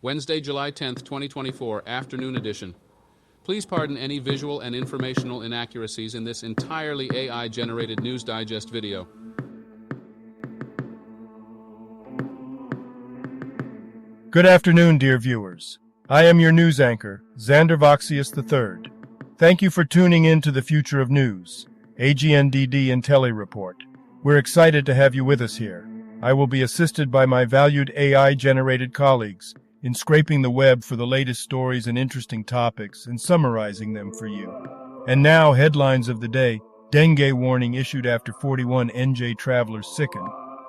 Wednesday, July 10th, 2024, afternoon edition. Please pardon any visual and informational inaccuracies in this entirely AI-generated News Digest video. Good afternoon, dear viewers. I am your news anchor, Xander Voxius III. Thank you for tuning in to the future of news, AGNDD Intellireport. We're excited to have you with us here. I will be assisted by my valued AI-generated colleagues in scraping the web for the latest stories and interesting topics and summarizing them for you. And now, headlines of the day. Dengue warning issued after 41 NJ travelers sicken.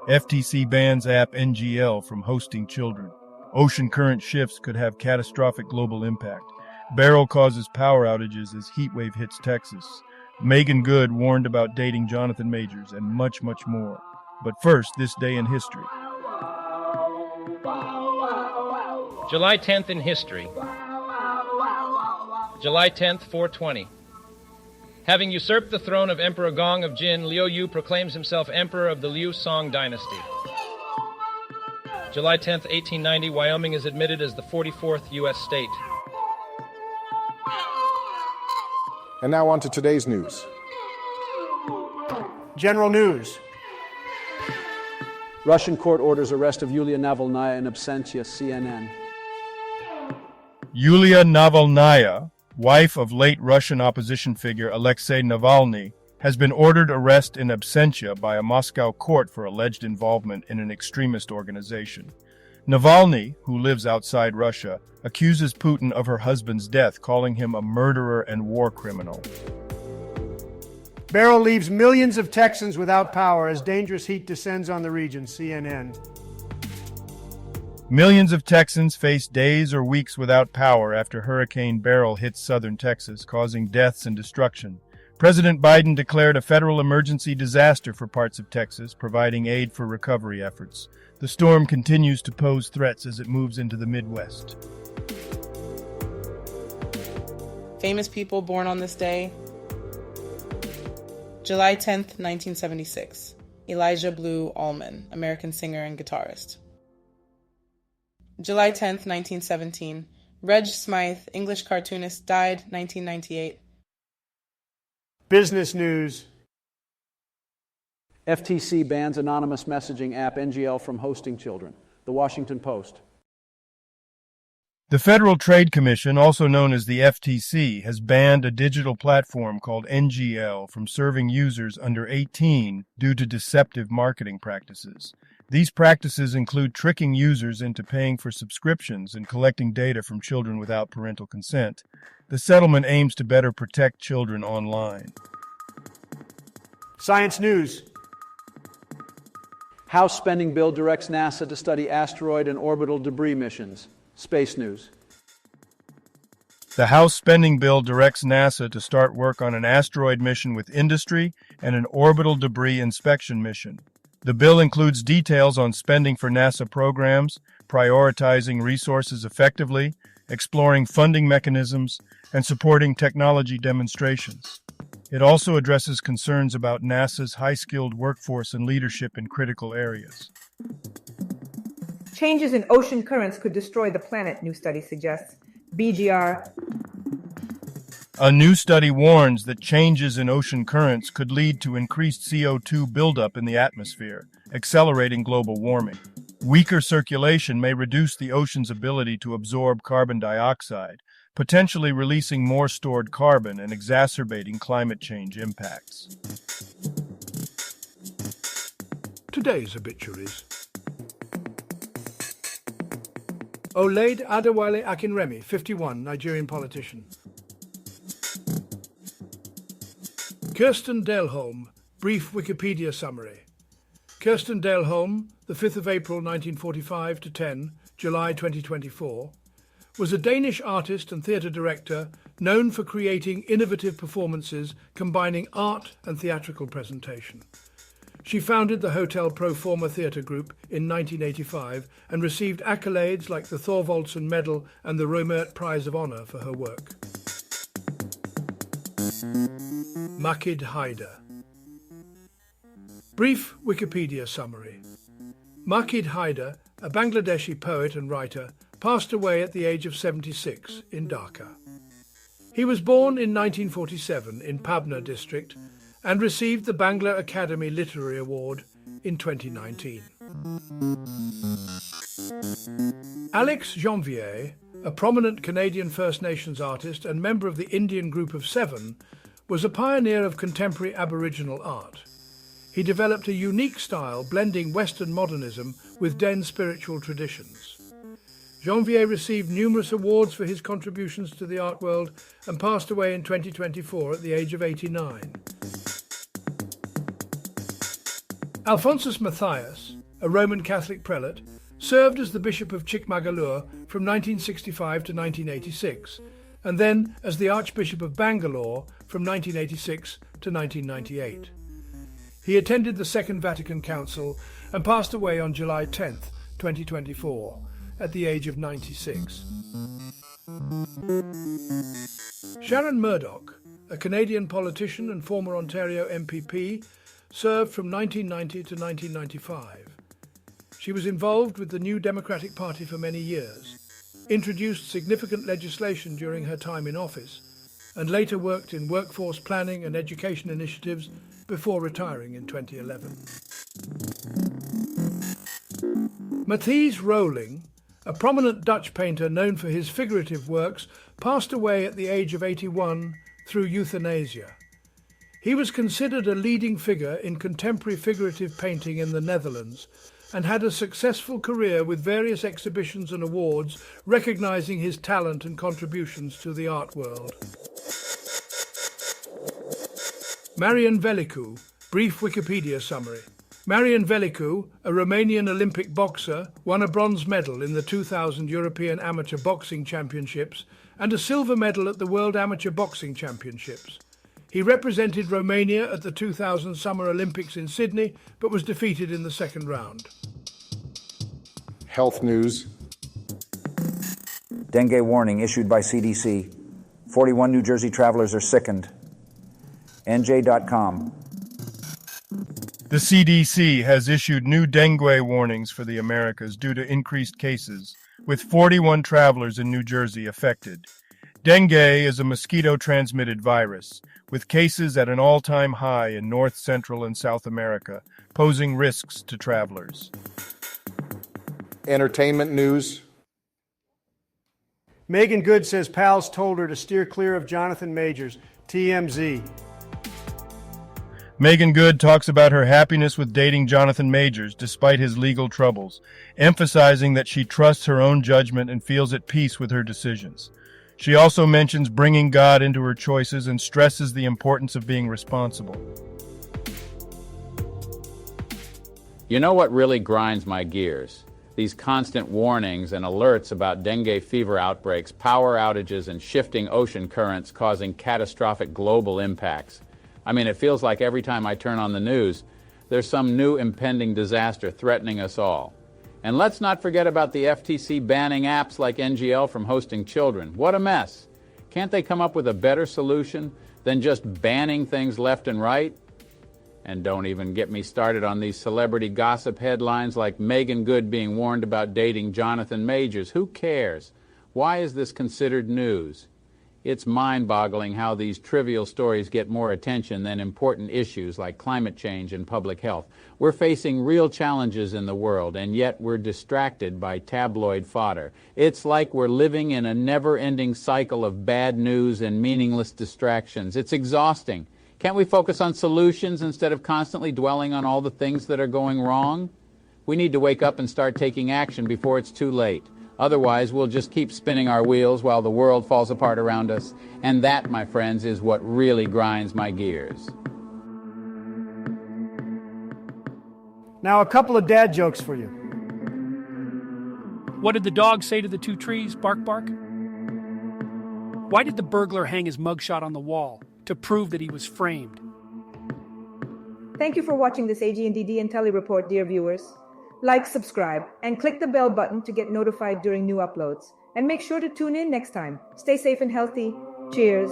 FTC bans app NGL from hosting children. Ocean current shifts could have catastrophic global impact. Beryl causes power outages as heat wave hits Texas. Megan Good warned about dating Jonathan Majors, and much, much more. But first, this day in history. July 10th in history. July 10th, 420. Having usurped the throne of Emperor Gong of Jin, Liu Yu proclaims himself emperor of the Liu Song dynasty. July 10th, 1890, Wyoming is admitted as the 44th U.S. state. And now on to today's news. General news. Russian court orders arrest of Yulia Navalnaya in absentia, CNN. Yulia Navalnaya, wife of late Russian opposition figure Alexei Navalny, has been ordered arrest in absentia by a Moscow court for alleged involvement in an extremist organization. Navalny, who lives outside Russia, accuses Putin of her husband's death, calling him a murderer and war criminal. Beryl leaves millions of Texans without power as dangerous heat descends on the region, CNN. Millions of Texans face days or weeks without power after Hurricane Beryl hits southern Texas, causing deaths and destruction. President Biden declared a federal emergency disaster for parts of Texas, providing aid for recovery efforts. The storm continues to pose threats as it moves into the Midwest. Famous people born on this day. July 10th, 1976. Elijah Blue Allman, American singer and guitarist. July 10th, 1917. Reg Smythe, English cartoonist, died, 1998. Business news. FTC bans anonymous messaging app NGL from hosting children. The Washington Post. The Federal Trade Commission, also known as the FTC, has banned a digital platform called NGL from serving users under 18 due to deceptive marketing practices. These practices include tricking users into paying for subscriptions and collecting data from children without parental consent. The settlement aims to better protect children online. Science news. House spending bill directs NASA to study asteroid and orbital debris missions. Space news. The House spending bill directs NASA to start work on an asteroid mission with industry and an orbital debris inspection mission. The bill includes details on spending for NASA programs, prioritizing resources effectively, exploring funding mechanisms, and supporting technology demonstrations. It also addresses concerns about NASA's high-skilled workforce and leadership in critical areas. Changes in ocean currents could destroy the planet, new study suggests. BGR. A new study warns that changes in ocean currents could lead to increased CO2 buildup in the atmosphere, accelerating global warming. Weaker circulation may reduce the ocean's ability to absorb carbon dioxide, potentially releasing more stored carbon and exacerbating climate change impacts. Today's obituaries. Olaide Adewale Akinremi, 51, Nigerian politician. Kirsten Delholm, brief Wikipedia summary. Kirsten Delholm, the 5th of April 1945 to 10, July 2024, was a Danish artist and theatre director known for creating innovative performances combining art and theatrical presentation. She founded the Hotel Pro Forma Theatre Group in 1985 and received accolades like the Thorvaldsen Medal and the Romert Prize of Honour for her work. Makid Haider. Brief Wikipedia summary. Makid Haider, a Bangladeshi poet and writer, passed away at the age of 76 in Dhaka. He was born in 1947 in Pabna district and received the Bangla Academy Literary Award in 2019. Alex Janvier, a prominent Canadian First Nations artist and member of the Indian Group of Seven, was a pioneer of contemporary Aboriginal art. He developed a unique style blending Western modernism with Den spiritual traditions. Janvier received numerous awards for his contributions to the art world and passed away in 2024 at the age of 89. Alphonsus Matthias, a Roman Catholic prelate, served as the Bishop of Chikmagalur from 1965 to 1986, and then as the Archbishop of Bangalore from 1986 to 1998. He attended the Second Vatican Council and passed away on July 10, 2024, at the age of 96. Sharon Murdoch, a Canadian politician and former Ontario MPP, served from 1990 to 1995. She was involved with the New Democratic Party for many years, introduced significant legislation during her time in office, and later worked in workforce planning and education initiatives before retiring in 2011. Matthijs Rolling, a prominent Dutch painter known for his figurative works, passed away at the age of 81 through euthanasia. He was considered a leading figure in contemporary figurative painting in the Netherlands and had a successful career with various exhibitions and awards recognizing his talent and contributions to the art world. Marian Velicu, brief Wikipedia summary. Marian Velicu, a Romanian Olympic boxer, won a bronze medal in the 2000 European Amateur Boxing Championships and a silver medal at the World Amateur Boxing Championships. He represented Romania at the 2000 Summer Olympics in Sydney, but was defeated in the second round. Health news. Dengue warning issued by CDC. 41 New Jersey travelers are sickened. NJ.com. The CDC has issued new dengue warnings for the Americas due to increased cases, with 41 travelers in New Jersey affected. Dengue is a mosquito-transmitted virus, with cases at an all-time high in North, Central, and South America, posing risks to travelers. Entertainment news. Megan Good says pals told her to steer clear of Jonathan Majors. TMZ. Megan Good talks about her happiness with dating Jonathan Majors despite his legal troubles, emphasizing that she trusts her own judgment and feels at peace with her decisions. She also mentions bringing God into her choices and stresses the importance of being responsible. You know what really grinds my gears? These constant warnings and alerts about dengue fever outbreaks, power outages, and shifting ocean currents causing catastrophic global impacts. I mean, it feels like every time I turn on the news, there's some new impending disaster threatening us all. And let's not forget about the FTC banning apps like NGL from hosting children. What a mess. Can't they come up with a better solution than just banning things left and right? And don't even get me started on these celebrity gossip headlines like Megan Good being warned about dating Jonathan Majors. Who cares? Why is this considered news? It's mind-boggling how these trivial stories get more attention than important issues like climate change and public health. We're facing real challenges in the world, and yet we're distracted by tabloid fodder. It's like we're living in a never-ending cycle of bad news and meaningless distractions. It's exhausting. Can't we focus on solutions instead of constantly dwelling on all the things that are going wrong? We need to wake up and start taking action before it's too late. Otherwise, we'll just keep spinning our wheels while the world falls apart around us. And that, my friends, is what really grinds my gears. Now, a couple of dad jokes for you. What did the dog say to the two trees? Bark, bark. Why did the burglar hang his mugshot on the wall? To prove that he was framed. Thank you for watching this AGNDD Intellireport, dear viewers. Like, subscribe, and click the bell button to get notified during new uploads. And make sure to tune in next time. Stay safe and healthy. Cheers.